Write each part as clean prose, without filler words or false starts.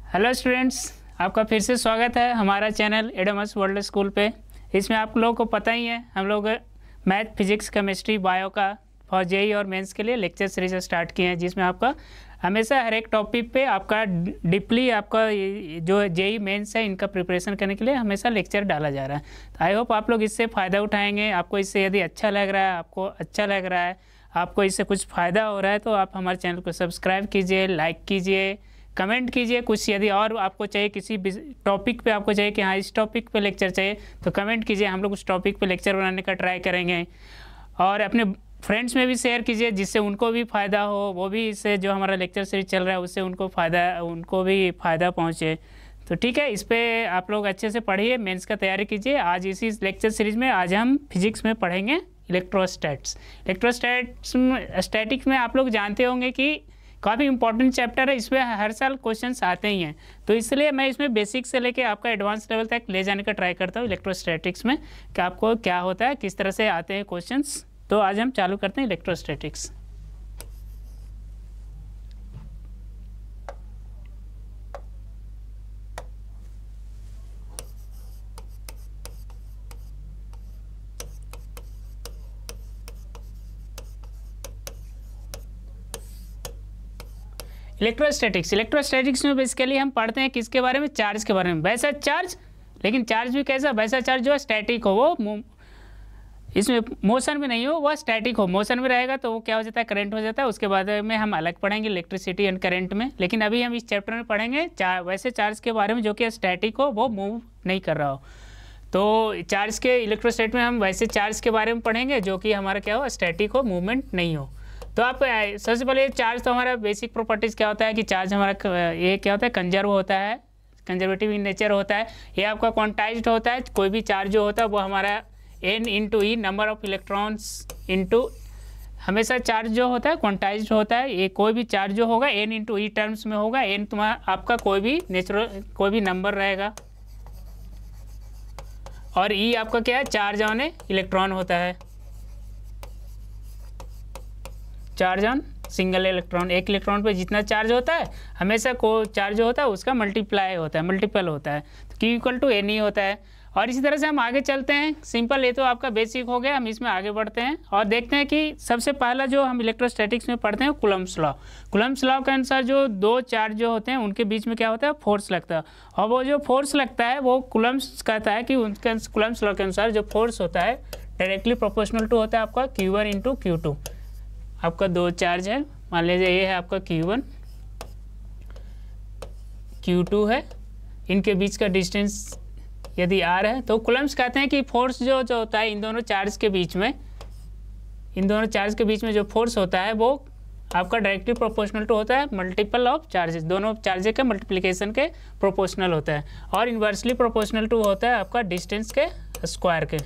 Hello students, आपका फिर से स्वागत है हमारा चैनल एडमस वर्ल्ड स्कूल पे। इसमें आप लोगों को पता ही है, हम लोग मैथ, फिजिक्स, केमिस्ट्री, बायो का फॉर जेई और मेंस के लिए लेक्चर सीरीज स्टार्ट किए हैं, जिसमें आपका हमेशा हर एक टॉपिक पे आपका डीपली आपका जो जेई मेंस है इनका प्रिपरेशन करने के लिए हमेशा लेक्चर डाला जा रहा है। तो आई होप आप लोग इससे फ़ायदा उठाएंगे। आपको इससे यदि अच्छा लग रहा है, आपको इससे कुछ फ़ायदा हो रहा है तो आप हमारे चैनल को सब्सक्राइब कीजिए, लाइक कीजिए, कमेंट कीजिए। कुछ यदि और आपको चाहिए, किसी टॉपिक पे आपको चाहिए कि हाँ इस टॉपिक पे लेक्चर चाहिए, तो कमेंट कीजिए, हम लोग उस टॉपिक पे लेक्चर बनाने का ट्राई करेंगे। और अपने फ्रेंड्स में भी शेयर कीजिए, जिससे उनको भी फ़ायदा हो, वो भी इससे जो हमारा लेक्चर सीरीज चल रहा है उससे उनको भी फ़ायदा पहुँचे। तो ठीक है, इस पर आप लोग अच्छे से पढ़िए, मेंस का तैयारी कीजिए। आज इसी लेक्चर सीरीज़ में आज हम फिजिक्स में पढ़ेंगे स्टैटिक्स में आप लोग जानते होंगे कि काफ़ी इंपॉर्टेंट चैप्टर है, इसमें हर साल क्वेश्चंस आते ही हैं। तो इसलिए मैं इसमें बेसिक से लेके आपका एडवांस लेवल तक ले जाने का ट्राई करता हूँ इलेक्ट्रोस्टैटिक्स में, कि आपको क्या होता है, किस तरह से आते हैं क्वेश्चंस। तो आज हम चालू करते हैं इलेक्ट्रोस्टैटिक्स। इलेक्ट्रोस्टैटिक्स में बेसिकली हम पढ़ते हैं किसके बारे में, चार्ज के बारे में। वैसा चार्ज, लेकिन चार्ज भी कैसा, वैसा चार्ज जो स्टैटिक हो, वो इसमें मोशन में नहीं हो, वह स्टैटिक हो। मोशन में रहेगा तो वो क्या हो जाता है, करंट हो जाता है। उसके बाद में हम अलग पढ़ेंगे इलेक्ट्रिसिटी एंड करंट में। लेकिन अभी हम इस चैप्टर में पढ़ेंगे वैसे चार्ज के बारे में जो कि स्टैटिक हो, वो मूव नहीं कर रहा हो। तो चार्ज के इलेक्ट्रोस्टैट में हम वैसे चार्ज के बारे में पढ़ेंगे जो कि हमारा क्या हो, स्टैटिक हो, मूवमेंट नहीं हो। तो आप सबसे पहले चार्ज, तो हमारा बेसिक प्रॉपर्टीज़ क्या होता है कि चार्ज हमारा ये क्या होता है, कंजर्व होता है, कंजर्वेटिव इन नेचर होता है। ये आपका क्वांटाइज्ड होता है। कोई भी चार्ज जो होता है वो हमारा n into E, number of electrons into, हमेशा चार्ज जो होता है क्वांटाइज्ड होता है। ये कोई भी चार्ज जो होगा n इंटू ई टर्म्स में होगा। n तुम्हारा आपका कोई भी नंबर रहेगा, और ई आपका क्या है, चार्ज ऑन इलेक्ट्रॉन होता है, चार्ज ऑन सिंगल इलेक्ट्रॉन। एक इलेक्ट्रॉन पे जितना चार्ज होता है, हमेशा को चार्ज जो होता है उसका मल्टीपल होता है। तो Q equal to n e होता है। और इसी तरह से हम आगे चलते हैं। सिंपल, ये तो आपका बेसिक हो गया। हम इसमें आगे बढ़ते हैं और देखते हैं कि सबसे पहला जो हम इलेक्ट्रोस्टैटिक्स में पढ़ते हैं कुलम्ब्स लॉ। कुलम्ब्स लॉ के अनुसार जो दो चार्ज जो होते हैं उनके बीच में क्या होता है, फोर्स लगता है। और वो जो फोर्स लगता है वो कुलम्ब्स कहता है कि उनके कुलम्ब्स लॉ के अनुसार जो फोर्स होता है डायरेक्टली प्रोपोर्शनल टू होता है आपका Q1 इंटू Q2। आपका दो चार्ज है, मान लीजिए ये है आपका Q1, Q2 है, इनके बीच का डिस्टेंस यदि R है, तो कुलम्ब्स कहते हैं कि फोर्स जो होता है इन दोनों चार्ज के बीच में जो फोर्स होता है वो आपका डायरेक्टली प्रोपोर्शनल टू होता है मल्टीपल ऑफ चार्जेस, दोनों चार्जेस के मल्टीप्लिकेशन के प्रोपोर्शनल होता है। और इन्वर्सली प्रोपोर्शनल टू होता है आपका डिस्टेंस के स्क्वायर के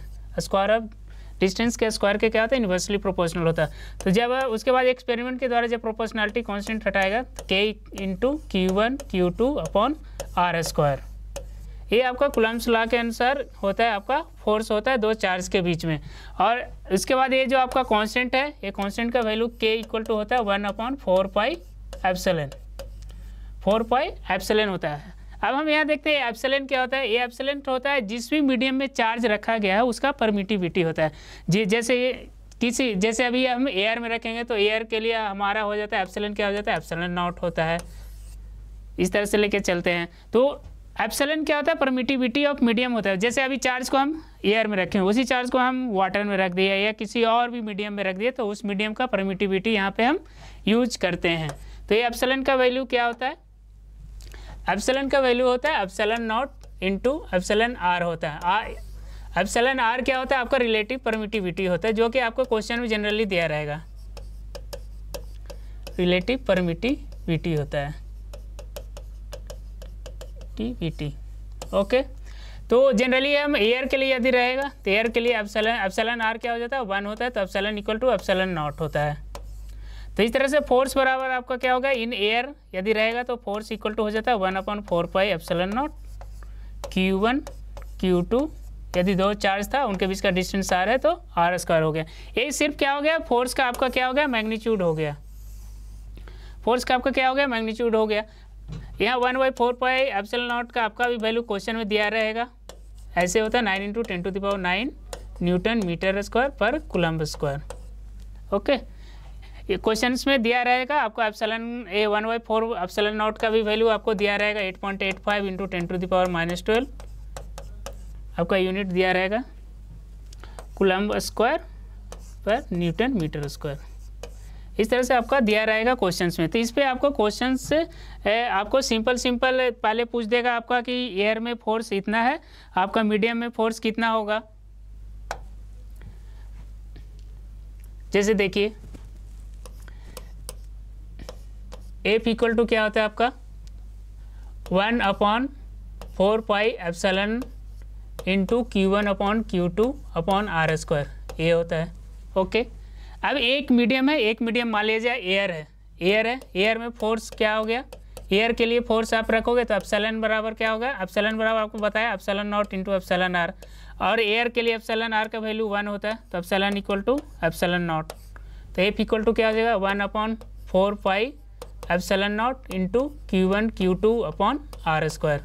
क्या होता है, इन्वर्सली प्रोपोर्शनल होता है। तो जब उसके बाद एक्सपेरिमेंट के द्वारा जब प्रोपोर्शनलिटी कांस्टेंट हटाएगा तो K into Q1 Q2 upon R square, ये आपका कुलम्ब्स लॉ के अनुसार होता है, आपका फोर्स होता है दो चार्ज के बीच में। और उसके बाद ये जो आपका कांस्टेंट है, ये कांस्टेंट का वैल्यू K इक्वल टू होता है 1 अपॉन 4 पाई एप्सिलॉन होता है। अब हम यहाँ देखते हैं एप्सिलॉन क्या होता है। ये एप्सिलॉन होता है जिस भी मीडियम में चार्ज रखा गया है उसका परमिटिविटी होता है। जैसे अभी हम एयर में रखेंगे तो एयर के लिए हमारा हो जाता है एप्सिलॉन क्या हो जाता है, एप्सिलॉन नॉट होता है। इस तरह से लेके चलते हैं। तो एप्सिलॉन क्या होता है, परमिटिविटी ऑफ मीडियम होता है। जैसे अभी चार्ज को हम एयर में रखें, उसी चार्ज को हम वाटर में रख दिया या किसी और भी मीडियम में रख दिया, तो उस मीडियम का परमिटिविटी यहाँ पे हम यूज करते हैं। तो ये एप्सिलॉन का वैल्यू क्या होता है, एप्सिलॉन का वैल्यू होता है epsilon not into epsilon r होता है। एप्सिलॉन आर क्या होता है, आपका रिलेटिव परमिटिविटी होता है, जो कि आपको क्वेश्चन में जनरली दिया रहेगा। रिलेटिव परमिटिविटी होता है TVT। ओके, तो जनरली हम एयर के लिए यदि रहेगा तो एयर के लिए एप्सिलॉन आर क्या हो जाता है, 1 होता है, तो epsilon equal to epsilon not होता है। तो इस तरह से फोर्स बराबर आपका क्या होगा, इन एयर यदि रहेगा तो फोर्स इक्वल टू हो जाता है 1 upon 4 pi epsilon not Q1 Q2। यदि दो चार्ज था उनके बीच का डिस्टेंस R है तो R स्क्वायर हो गया। ये सिर्फ क्या हो गया, फोर्स का आपका क्या हो गया, मैग्नीट्यूड हो गया। फोर्स का आपका क्या हो गया, मैग्नीट्यूड हो गया। यहाँ 1/4 एप्सिलॉन नॉट का आपका भी वैल्यू क्वेश्चन में दिया रहेगा। ऐसे होता है 9 × 10⁹ न्यूटन मीटर स्क्वायर पर कूलम्ब स्क्वायर। ओके, ये क्वेश्चन में दिया रहेगा आपको एप्सिलॉन 1/4 एप्सिलॉन नॉट का भी वैल्यू आपको दिया रहेगा 8.85 × 10⁻12 आपका यूनिट दिया रहेगा कूलम्ब स्क्वायर पर न्यूटन मीटर स्क्वायर। इस तरह से आपका दिया रहेगा क्वेश्चंस में। तो इस पे आपको क्वेश्चंस से आपको सिंपल पहले पूछ देगा आपका कि एयर में फोर्स इतना है, आपका मीडियम में फोर्स कितना होगा। जैसे देखिए एफ इक्वल टू क्या होता है आपका 1/4 एप्सिलॉन इंटू Q1/Q2/R², ये होता है। ओके, अब एक मीडियम है, एक मीडियम मान लीजिए एयर है, एयर में फोर्स क्या हो गया, एयर के लिए फोर्स आप रखोगे तो एप्सिलॉन बराबर क्या होगा, एप्सिलॉन बराबर आपको बताया epsilon not into epsilon r, और एयर के लिए एप्सिलॉन आर का वैल्यू 1 होता है, तो epsilon equal to epsilon not. तो एफ इक्वल टू क्या हो जाएगा 1/4 एप्सिलॉन नॉट इंटू Q1/Q2/R²।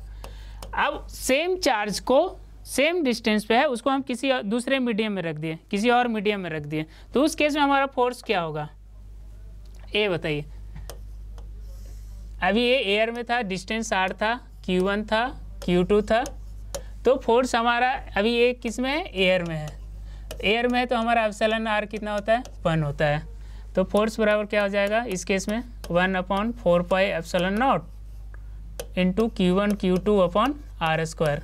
अब सेम चार्ज को सेम डिस्टेंस पे है, उसको हम किसी दूसरे मीडियम में रख दिए, किसी और मीडियम में रख दिए, तो उस केस में हमारा फोर्स क्या होगा, ये बताइए। अभी ये एयर में था, डिस्टेंस r था, Q1 था, Q2 था, तो फोर्स हमारा अभी ये किस में है, एयर में है। एयर में है तो हमारा एप्सिलॉन r कितना होता है 1 होता है, तो फोर्स बराबर क्या हो जाएगा इस केस में 1/4 एप्सिलॉन नॉट इंटू Q1/Q2/R²।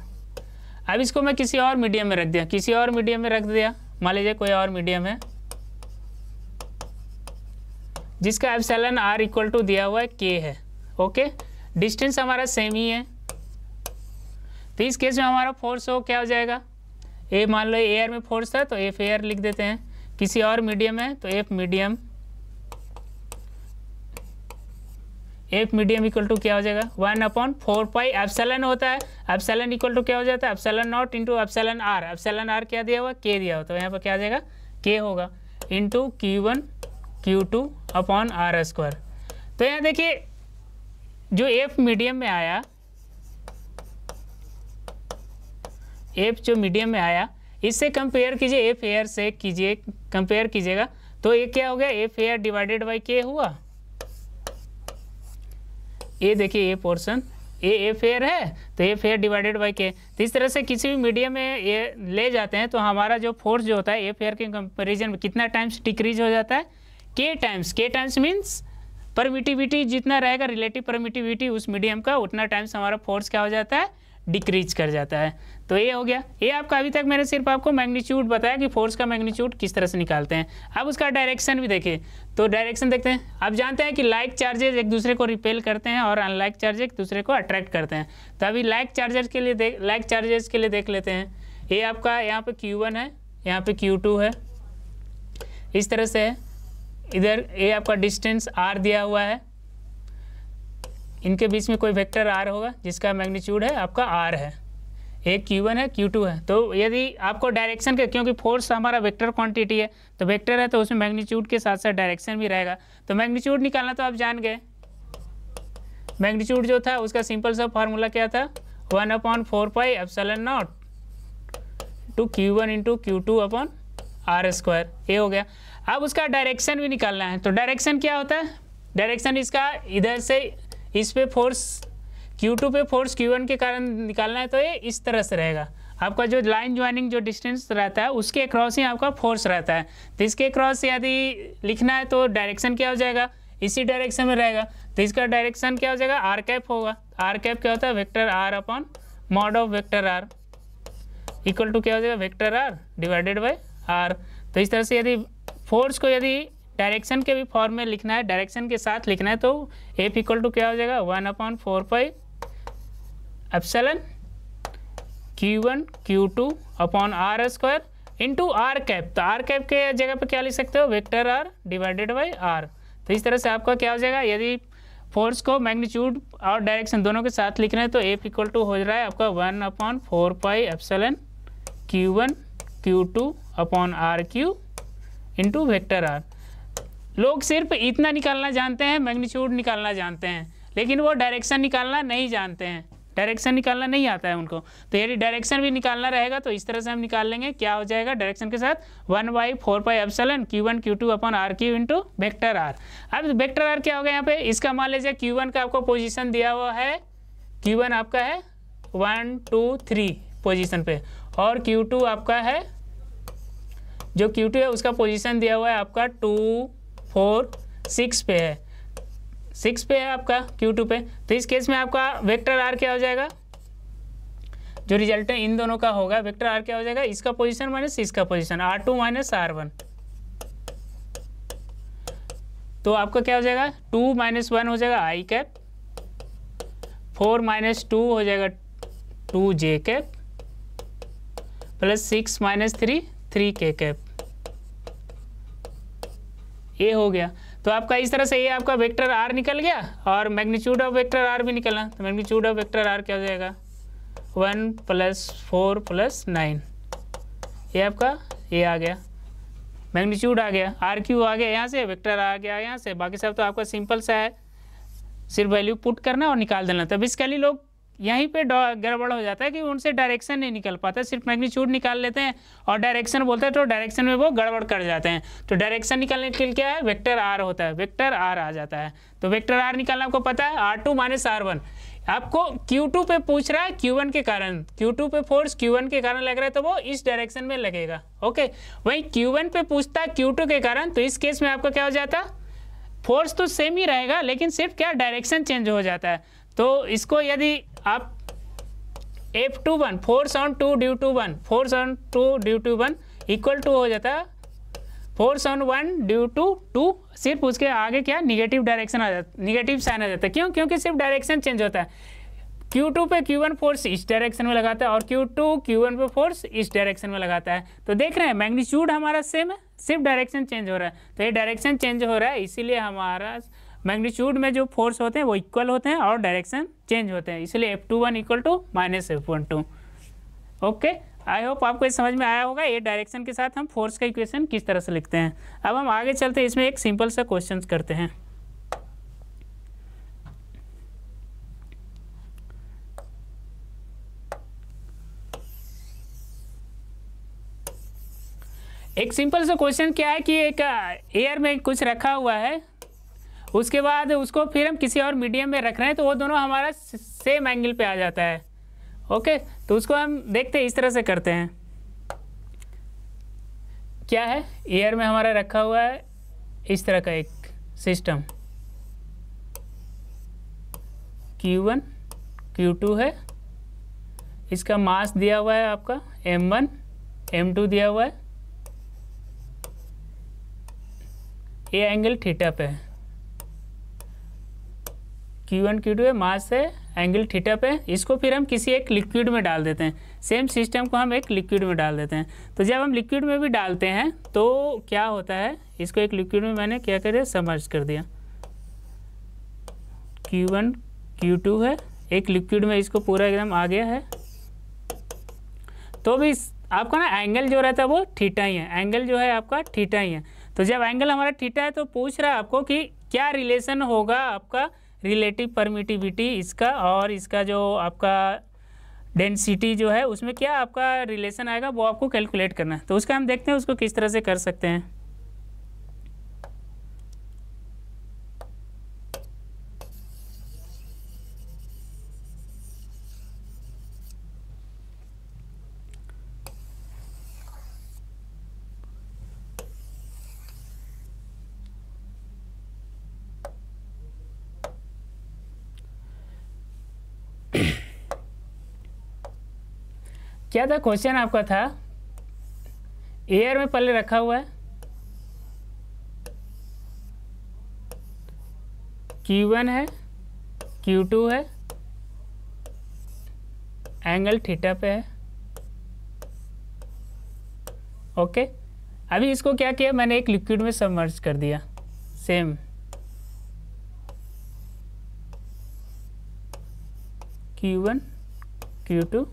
अब इसको मैं किसी और मीडियम में रख दिया, किसी और मीडियम में रख दिया, मान लीजिए कोई और मीडियम है जिसका एप्सिलॉन r इक्वल टू दिया हुआ है k है। ओके, डिस्टेंस हमारा सेम ही है, तो इस केस में हमारा फोर्स हो क्या हो जाएगा, ए मान लो एयर में फोर्स था तो एफ एयर लिख देते हैं, किसी और मीडियम है तो एफ मीडियम इक्वल टू क्या हो जाएगा 1/4 एप्सिलॉन होता है, एप्सिलॉन इक्वल टू क्या हो जाता है epsilon not into epsilon r, epsilon r क्या दिया हुआ के दिया हुआ, तो यहाँ पर क्या आ जाएगा के होगा इंटू Q1/Q2/R²। तो यहाँ देखिए जो एफ मीडियम में आया, एफ जो मीडियम में आया इससे कंपेयर कीजिए, एफ एयर से कीजिए, कंपेयर कीजिएगा तो ये क्या हो गया एफ एयर डिवाइडेड बाई के हुआ। ये देखिए ये पोर्शन ए एफ एयर है तो एफ एयर डिवाइडेड बाई के, तो इस तरह से किसी भी मीडियम में ये ले जाते हैं तो हमारा जो फोर्स जो होता है एफ एयर के कंपेरिजन में कितना टाइम्स डिक्रीज हो जाता है, के टाइम्स मीन्स परमिटिविटी जितना रहेगा, रिलेटिव परमिटिविटी उस मीडियम का उतना टाइम्स हमारा फोर्स क्या हो जाता है डिक्रीज कर जाता है। तो ये हो गया, ये आपका अभी तक मैंने सिर्फ आपको मैग्नीट्यूड बताया कि फोर्स का मैग्नीट्यूड किस तरह से निकालते हैं। अब उसका डायरेक्शन भी देखिए, तो डायरेक्शन देखते हैं। आप जानते हैं कि लाइक चार्जेस एक दूसरे को रिपेल करते हैं और अनलाइक चार्जेस एक दूसरे को अट्रैक्ट करते हैं, तो अभी लाइक चार्जेस के लिए देख लेते हैं। ये आपका यहाँ पे Q1 है, यहाँ पे Q2 है, इस तरह से है। इधर ये आपका डिस्टेंस r दिया हुआ है, इनके बीच में कोई वेक्टर r होगा जिसका मैग्नीट्यूड है आपका r है, एक Q1 है Q2 है। तो यदि आपको डायरेक्शन के, क्योंकि फोर्स हमारा वेक्टर क्वांटिटी है तो वेक्टर है तो उसमें मैग्नीट्यूड के साथ साथ डायरेक्शन भी रहेगा, तो मैग्नीट्यूड निकालना तो आप जान गए। मैग्नीट्यूड जो था उसका सिंपल सा फार्मूला क्या था 1/4 epsilon not to Q1 into Q2/R², ये हो गया। अब उसका डायरेक्शन भी निकालना है, तो डायरेक्शन क्या होता है, डायरेक्शन इसका इधर से इस पे फोर्स Q2 पे फोर्स Q1 के कारण निकालना है, तो ये इस तरह से रहेगा। आपका जो लाइन ज्वाइनिंग जो डिस्टेंस रहता है उसके क्रॉस ही आपका फोर्स रहता है, तो इसके क्रॉस यदि लिखना है तो डायरेक्शन क्या हो जाएगा इसी डायरेक्शन में रहेगा, तो इसका डायरेक्शन क्या हो जाएगा आर कैप होगा। आर कैप क्या होता है vector r upon mod of vector r equal to क्या हो जाएगा vector r divided by r। तो इस तरह से यदि फोर्स को यदि डायरेक्शन के भी फॉर्म में लिखना है, डायरेक्शन के साथ लिखना है, तो एफ इक्वल टू क्या हो जाएगा 1/4 epsilon Q1 Q2/R² into r cap. तो आर कैप के जगह पे क्या लिख सकते हो vector r divided by r। तो इस तरह से आपका क्या हो जाएगा, यदि फोर्स को मैग्नीट्यूड और डायरेक्शन दोनों के साथ लिखना है तो एफ इक्वल टू हो रहा है आपका 1/4 epsilon Q1 Q2/R³ into vector r। लोग सिर्फ इतना निकालना जानते हैं, मैग्नीट्यूड निकालना जानते हैं, लेकिन वो डायरेक्शन निकालना नहीं जानते हैं, डायरेक्शन निकालना नहीं आता है उनको। तो यदि डायरेक्शन भी निकालना रहेगा तो इस तरह से हम निकाल लेंगे। क्या हो जाएगा डायरेक्शन के साथ 1/4πε Q1 Q2 upon RQ into vector r. अब वेक्टर आर क्या होगा यहाँ पे, इसका मान लीजिए Q1 का आपको पोजीशन दिया हुआ है, Q1 आपका है 1 2 3 पोजीशन पे, और Q2 आपका है, जो Q2 है उसका पोजीशन दिया हुआ है आपका 2 4 6 पे है, 6 पे है आपका Q2 पे। तो इस केस में आपका वेक्टर आर क्या हो जाएगा, जो रिजल्ट है इन दोनों का होगा, वेक्टर आर क्या हो जाएगा, इसका पोजीशन माइनस इसका पोजीशन, R2 माइनस R1। तो आपका क्या हो जाएगा 2 माइनस 1 हो जाएगा आई कैप, 4 माइनस 2 हो जाएगा 2j cap, plus 6 minus 3 3k cap. ये हो गया। तो आपका इस तरह से ये आपका वेक्टर आर निकल गया और मैग्नीट्यूड ऑफ वेक्टर आर भी निकलना। तो मैग्नीट्यूड ऑफ वेक्टर आर क्या हो जाएगा 1 + 4 + 9, ये आपका ये आ गया, मैग्नीट्यूड आ गया, आर क्यू आ गया यहाँ से, वेक्टर आ गया यहाँ से। बाकी सब तो आपका सिंपल सा है, सिर्फ वैल्यू पुट करना और निकाल देना। तब बेसिकली लोग यहीं पे गड़बड़ हो जाता है कि उनसे डायरेक्शन नहीं निकल पाता, सिर्फ मैग्नीट्यूड निकाल लेते हैं और डायरेक्शन बोलते हैं तो डायरेक्शन में वो गड़बड़ कर जाते हैं। तो डायरेक्शन निकालने के लिए क्या है, वेक्टर आर होता है, वेक्टर आर आ जाता है। तो वेक्टर आर निकालना आपको पता है, R2 माइनस R1। आपको Q2 पे पूछ रहा है Q1 के कारण, Q2 पे फोर्स Q1 के कारण लग रहा है तो वो इस डायरेक्शन में लगेगा। ओके, वहीं Q1 पे पूछता है Q2 के कारण, तो इस केस में आपका क्या हो जाता, फोर्स तो सेम ही रहेगा लेकिन सिर्फ क्या डायरेक्शन चेंज हो जाता है। तो इसको यदि आप F21 force on 2 due to 1, force on 2 due to 1 equal to हो जाता है फोर्स ऑन 1 ड्यू टू 2, सिर्फ उसके आगे क्या निगेटिव डायरेक्शन आ जाता, निगेटिव साइन आ जाता है। क्यों, क्योंकि सिर्फ डायरेक्शन चेंज होता है। Q2 पे Q1 फोर्स इस डायरेक्शन में लगाता है और Q2 Q1 पे फोर्स इस डायरेक्शन में लगाता है। तो देख रहे हैं मैग्नीट्यूड हमारा सेम है, सिर्फ डायरेक्शन चेंज हो रहा है। तो ये डायरेक्शन चेंज हो रहा है, इसीलिए हमारा मैग्नीट्यूड में जो फोर्स होते हैं वो इक्वल होते हैं और डायरेक्शन चेंज होते हैं, इसलिए F21 equal to minus F12। Okay, I hope आपको ये समझ में आया होगा। ये डायरेक्शन के साथ हम फोर्स का इक्वेशन किस तरह से लिखते हैं। अब हम आगे चलते हैं, इसमें एक सिंपल सा क्वेश्चन करते हैं। एक सिंपल सा क्वेश्चन क्या है कि एक एयर में कुछ रखा हुआ है, उसके बाद उसको फिर हम किसी और मीडियम में रख रहे हैं तो वो दोनों हमारा सेम एंगल पे आ जाता है। ओके, तो उसको हम देखते हैं, इस तरह से करते हैं। क्या है, एयर में हमारा रखा हुआ है इस तरह का एक सिस्टम, Q1 Q2 है, इसका मास दिया हुआ है आपका M1 M2 दिया हुआ है, ये एंगल थीटा पे है, Q1 Q2 है, मास है, एंगल थीटा पे। इसको फिर हम किसी एक लिक्विड में डाल देते हैं, सेम सिस्टम को हम एक लिक्विड में डाल देते हैं। तो जब हम लिक्विड में भी डालते हैं तो क्या होता है, इसको एक लिक्विड में मैंने क्या कर दिया, सबमर्ज कर दिया। Q1 Q2 है, एक लिक्विड में इसको पूरा एकदम आ गया है। तो भी आपका ना एंगल जो रहता है वो थीटा ही है, एंगल जो है आपका थीटा ही है। तो जब एंगल हमारा थीटा है तो पूछ रहा है आपको कि क्या रिलेशन होगा आपका रिलेटिव परमिटिविटी इसका और इसका जो आपका डेंसिटी जो है उसमें क्या आपका रिलेशन आएगा, वो आपको कैलकुलेट करना है। तो उसका हम देखते हैं उसको किस तरह से कर सकते हैं। क्या था क्वेश्चन आपका, था एयर में पहले रखा हुआ है, Q1 है, Q2 है, एंगल थीटा पे है। ओके, अभी इसको क्या किया, मैंने एक लिक्विड में सबमर्ज कर दिया, सेम Q1 Q2।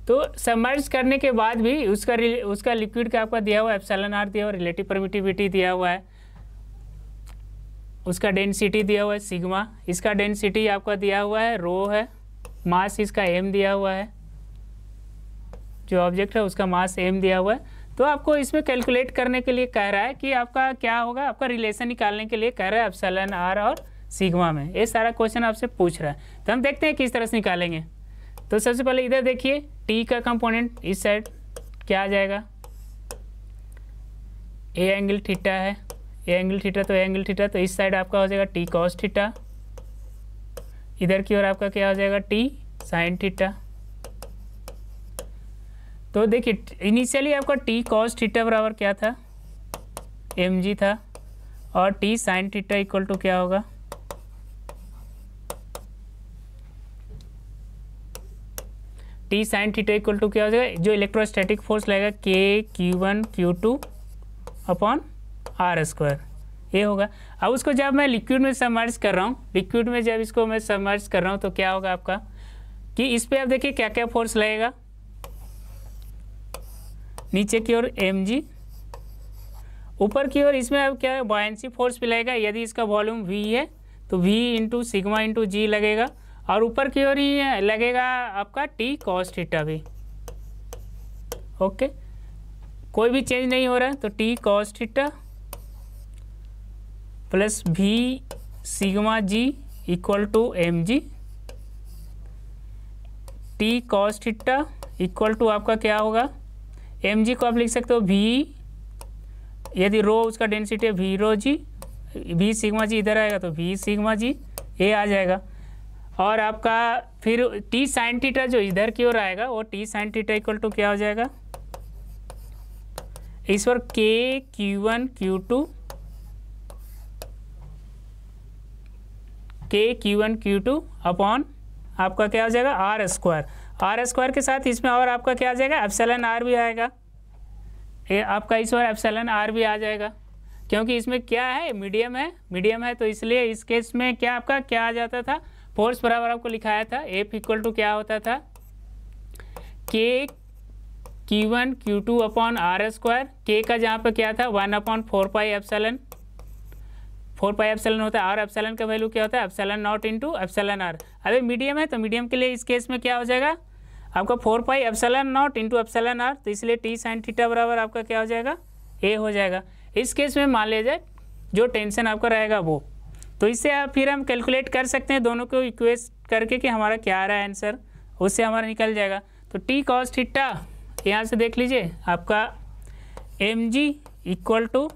तो सबमर्ज करने के बाद भी उसका लिक्विड का आपका दिया हुआ एप्सिलॉन आर दिया हुआ, रिलेटिव परमिटिविटी दिया हुआ है। उसका डेंसिटी दिया हुआ है सिग्मा, इसका डेंसिटी आपका दिया हुआ है रो है, मास इसका m दिया हुआ है, जो ऑब्जेक्ट है उसका मास m दिया हुआ है। तो आपको इसमें कैलकुलेट करने के लिए कह रहा है कि आपका क्या होगा, आपका रिलेशन निकालने के लिए कह रहा है एप्सिलॉन r और सिग्मा में। ये सारा क्वेश्चन आपसे पूछ रहा है, तो हम देखते हैं किस तरह से निकालेंगे। तो सबसे पहले इधर देखिए t का कंपोनेंट इस साइड क्या आ जाएगा, ए एंगल थीटा है, ए एंगल थीटा तो ए एंगल थीटा, तो इस साइड आपका हो जाएगा टी कॉस थीटा, इधर की ओर आपका क्या हो जाएगा टी साइन थीटा। तो देखिए इनिशियली आपका टी कॉस थीटा बराबर क्या था, एम जी था, और t sine theta equal to क्या होगा, t sine theta equal to क्या हो जाएगा, जो इलेक्ट्रोस्टैटिक फोर्स लगेगा के Q1 Q2 upon are square, ये होगा। अब उसको जब मैं लिक्विड में सबमर्ज कर रहा हूँ, लिक्विड में जब इसको मैं सबमर्ज कर रहा हूँ तो क्या होगा आपका कि इस पे आप देखिए क्या क्या फोर्स लगेगा, नीचे की ओर mg, ऊपर की ओर इसमें अब क्या है बॉयंसी फोर्स भी लगेगा। यदि इसका वॉल्यूम v है तो v into sigma into g लगेगा, और ऊपर की ओर ही लगेगा आपका टी कॉस थीटा भी। ओके, कोई भी चेंज नहीं हो रहा है, तो t cos theta plus v sigma g equal to m g, t cos theta equal to आपका क्या होगा, एम जी को आप लिख सकते हो v, यदि रो उसका डेंसिटी है v रो जी, v सिग्मा जी इधर आएगा तो v सिग्मा जी ये आ जाएगा। और आपका फिर t साइन थीटा जो इधर की ओर आएगा वो t sine theta equal to क्या हो जाएगा, इस पर k Q1 Q2, k Q1 Q2 upon आपका क्या हो जाएगा आर स्क्वायर, आर स्क्वायर के साथ इसमें और आपका क्या आ जाएगा एप्सिलॉन आर भी आएगा, ये आपका इस बार एप्सिलॉन आर भी आ जाएगा, क्योंकि इसमें क्या है मीडियम है, मीडियम है तो इसलिए इस केस में क्या आपका क्या आ जाता था, फोर्स बराबर आपको लिखाया था एफ इक्वल टू क्या होता था के Q1 Q2 upon are square, के का जहाँ पर क्या था 1 upon 4 pi epsilon, 4 pi epsilon होता है, और एप्सिलॉन का वैल्यू क्या होता है epsilon not into epsilon r. अभी मीडियम है तो मीडियम के लिए इस केस में क्या हो जाएगा आपका 4 pi epsilon not into epsilon r, तो इसलिए टी साइन थीटा बराबर आपका क्या हो जाएगा ए हो जाएगा। इस केस में मान लीजिए जो टेंशन आपका रहेगा वो, तो इससे आप फिर हम कैलकुलेट कर सकते हैं दोनों को इक्वेट करके कि हमारा क्या आ रहा है आंसर, उससे हमारा निकल जाएगा। तो टी कॉस थीटा यहाँ से देख लीजिए आपका M G equal to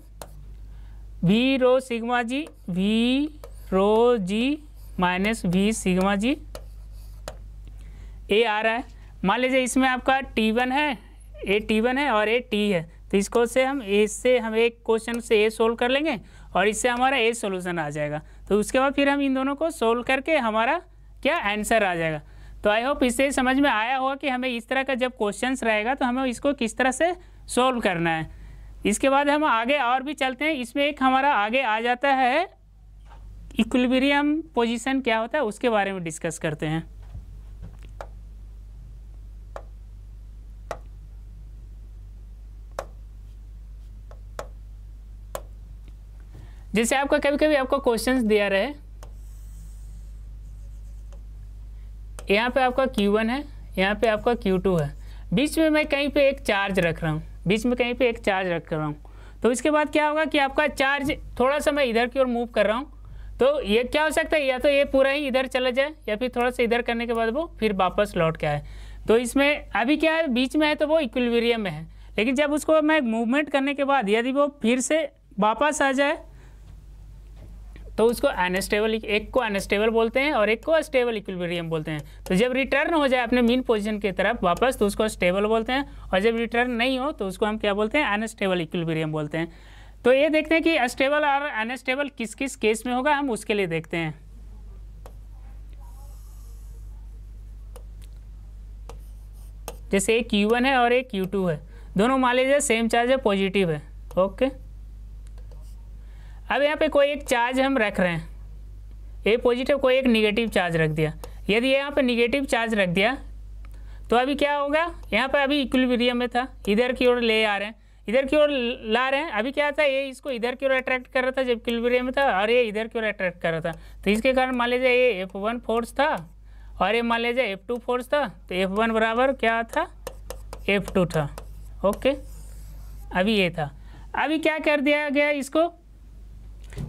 V rho sigma G, V rho G minus V sigma G, A आ रहा है। मान लीजिए इसमें आपका T1 है, ए T1 है और ए T है, तो इसको से हम इससे हम एक क्वेश्चन से ए सोल्व कर लेंगे और इससे हमारा ए सोल्यूशन आ जाएगा। तो उसके बाद फिर हम इन दोनों को सोल्व करके हमारा क्या आंसर आ जाएगा। तो आई होप इससे समझ में आया होगा कि हमें इस तरह का जब क्वेश्चंस रहेगा तो हमें इसको किस तरह से सोल्व करना है। इसके बाद हम आगे और भी चलते हैं, इसमें एक हमारा आगे आ जाता है इक्विलिब्रियम पोजीशन क्या होता है उसके बारे में डिस्कस करते हैं। जैसे आपका कभी कभी आपको क्वेश्चंस दिया रहे, यहाँ पे आपका Q1 है, यहाँ पे आपका Q2 है, बीच में मैं कहीं पे एक चार्ज रख रहा हूँ, बीच में कहीं पे एक चार्ज रख रहा हूँ, तो इसके बाद क्या होगा कि आपका चार्ज थोड़ा सा मैं इधर की ओर मूव कर रहा हूँ, तो ये क्या हो सकता है या तो ये पूरा ही इधर चला जाए या फिर थोड़ा सा इधर करने के बाद वो फिर वापस लौट के आए। तो इसमें अभी क्या है बीच में है तो वो इक्विलिब्रियम में है, लेकिन जब उसको मैं मूवमेंट करने के बाद यदि वो फिर से वापस आ जाए तो उसको अनस्टेबल, एक को अनस्टेबल बोलते हैं और एक को स्टेबल इक्विलिब्रियम बोलते हैं। तो जब रिटर्न हो जाए अपने मीन पोजीशन की तरफ वापस तो उसको स्टेबल बोलते हैं, और जब रिटर्न नहीं हो तो उसको हम क्या बोलते हैं अनस्टेबल इक्विलिब्रियम बोलते हैं। तो ये देखते हैं कि स्टेबल और अनस्टेबल किस किस केस में होगा, हम उसके लिए देखते हैं। जैसे एक Q1 है और एक Q2 है, दोनों मान लीजिए सेम चार्ज है, पॉजिटिव है। ओके, अब यहाँ पे कोई एक चार्ज हम रख रहे हैं, ए पॉजिटिव, कोई एक निगेटिव चार्ज रख दिया। यदि यहाँ पे निगेटिव चार्ज रख दिया तो अभी क्या होगा, यहाँ पे अभी इक्विलिब्रियम में था, इधर की ओर ले आ रहे हैं, इधर की ओर ला रहे हैं। अभी क्या था, ये इसको इधर की ओर अट्रैक्ट कर रहा था जब इक्विलिब्रियम में था, और ये इधर की ओर अट्रैक्ट कर रहा था। तो इसके कारण मान लीजिए ये F1 फोर्स था और ये मान लीजिए F2 फोर्स था। तो F1 बराबर क्या था, F2 था। ओके, अभी ये था। अभी क्या कर दिया गया इसको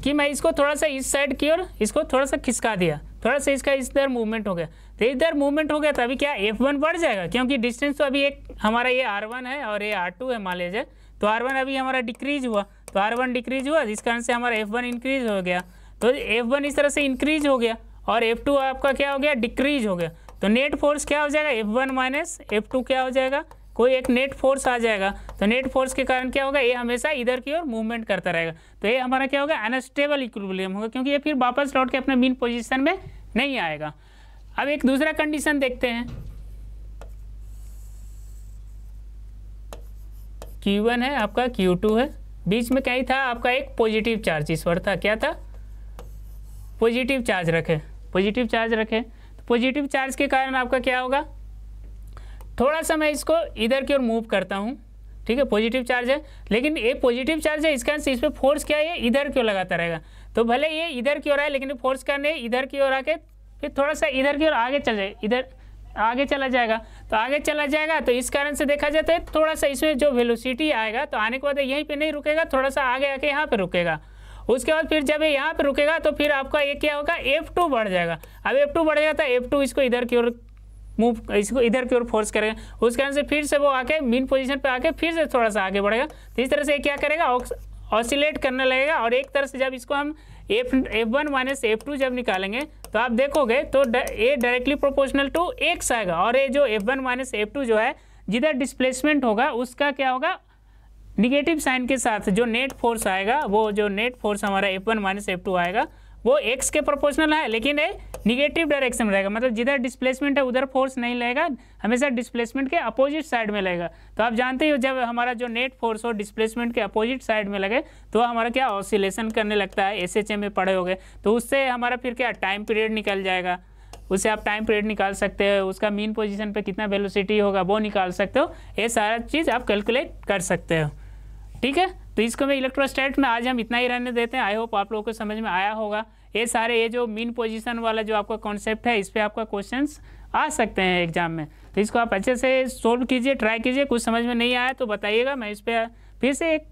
कि मैं इसको थोड़ा सा इस साइड की ओर इसको थोड़ा सा खिसका दिया, थोड़ा सा इसका इधर मूवमेंट हो गया। तो इधर मूवमेंट हो गया तो अभी क्या F1 बढ़ जाएगा, क्योंकि डिस्टेंस तो अभी एक हमारा ये R1 है और ये R2 है मान लीजिए। तो R1 अभी हमारा डिक्रीज हुआ, तो R1 डिक्रीज हुआ, जिस कारण से हमारा F1 इंक्रीज हो गया। तो F1 इस तरह से इंक्रीज हो गया और F2 आपका क्या हो गया, डिक्रीज हो गया। तो नेट फोर्स क्या हो जाएगा, F1 माइनस F2 क्या हो जाएगा, कोई एक नेट फोर्स आ जाएगा। तो नेट फोर्स के कारण क्या होगा, ये हमेशा इधर की ओर मूवमेंट करता रहेगा। तो ये हमारा क्या होगा, अनस्टेबल इक्विलिब्रियम होगा, क्योंकि ये फिर वापस लौट के अपने मीन पोजीशन में नहीं आएगा। अब एक दूसरा कंडीशन देखते हैं। Q1 है आपका, Q2 है, बीच में क्या ही था आपका एक पॉजिटिव चार्ज इस पर था। क्या था, पॉजिटिव चार्ज रखे, पॉजिटिव चार्ज रखे। तो पॉजिटिव चार्ज के कारण आपका क्या होगा, थोड़ा सा मैं इसको इधर की ओर मूव करता हूँ, ठीक है, पॉजिटिव चार्ज है, लेकिन ये पॉजिटिव चार्ज है, इसका इस पर फोर्स क्या है, इधर की ओर लगाता रहेगा। तो भले ये इधर की ओर आए, लेकिन फोर्स का नहीं, इधर की ओर आके फिर थोड़ा सा इधर की ओर आगे चल जाए, इधर आगे चला जाएगा। तो आगे चला जाएगा, तो इस कारण से देखा जाता है थोड़ा सा इसमें जो वेलोसिटी आएगा, तो आने के बाद यहीं पे नहीं रुकेगा, थोड़ा सा आगे आके यहाँ पे रुकेगा। उसके बाद फिर जब ये यहाँ पे रुकेगा तो फिर आपका ये क्या होगा, F2 बढ़ जाएगा। अब F2 बढ़ जाता है, F2 इसको इधर की ओर मूव, इसको इधर की ओर फोर्स करेगा, उस कारण से फिर से वो आके मीन पोजीशन पे आके फिर से थोड़ा सा आगे बढ़ेगा। तो इस तरह से क्या करेगा, ऑसिलेट करने लगेगा। और एक तरह से जब इसको हम F1 माइनस F2 जब निकालेंगे तो आप देखोगे तो ये डायरेक्टली प्रोपोर्शनल टू x आएगा। और ये जो F1 माइनस F2 जो है, जिधर डिस्प्लेसमेंट होगा उसका क्या होगा, निगेटिव साइन के साथ जो नेट फोर्स आएगा, वो जो नेट फोर्स हमारा F1 माइनस F2 आएगा वो x के प्रोपोर्शनल है, लेकिन ये निगेटिव डायरेक्शन में रहेगा। मतलब जिधर डिस्प्लेसमेंट है उधर फोर्स नहीं लगेगा, हमेशा डिस्प्लेसमेंट के अपोजिट साइड में लगेगा। तो आप जानते हो जब हमारा जो नेट फोर्स हो डिस्प्लेसमेंट के अपोजिट साइड में लगे तो हमारा क्या ऑसिलेशन करने लगता है। SHM में पढ़े होगे, तो उससे हमारा फिर क्या टाइम पीरियड निकल जाएगा, उससे आप टाइम पीरियड निकाल सकते हो, उसका मीन पोजीशन पे कितना वेलोसिटी होगा वो निकाल सकते हो। ये सारा चीज़ आप कैलकुलेट कर सकते हो, ठीक है। तो इसको मैं इलेक्ट्रोस्टैट में आज हम इतना ही रहने देते हैं। आई होप आप लोगों को समझ में आया होगा। ये सारे ये जो मीन पोजीशन वाला जो आपका कॉन्सेप्ट है, इस पर आपका क्वेश्चंस आ सकते हैं एग्जाम में। तो इसको आप अच्छे से सोल्व कीजिए, ट्राई कीजिए। कुछ समझ में नहीं आया तो बताइएगा, मैं इस पर फिर से एक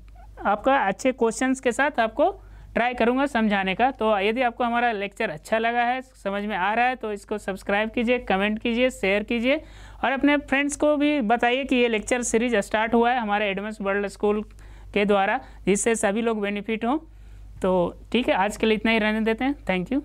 आपका अच्छे क्वेश्चंस के साथ आपको ट्राई करूँगा समझाने का। तो यदि आपको हमारा लेक्चर अच्छा लगा है, समझ में आ रहा है, तो इसको सब्सक्राइब कीजिए, कमेंट कीजिए, शेयर कीजिए और अपने फ्रेंड्स को भी बताइए कि ये लेक्चर सीरीज स्टार्ट हुआ है हमारे एडमस वर्ल्ड स्कूल के द्वारा, जिससे सभी लोग बेनिफिट हों। तो ठीक है, आज के लिए इतना ही रहने देते हैं। Thank you.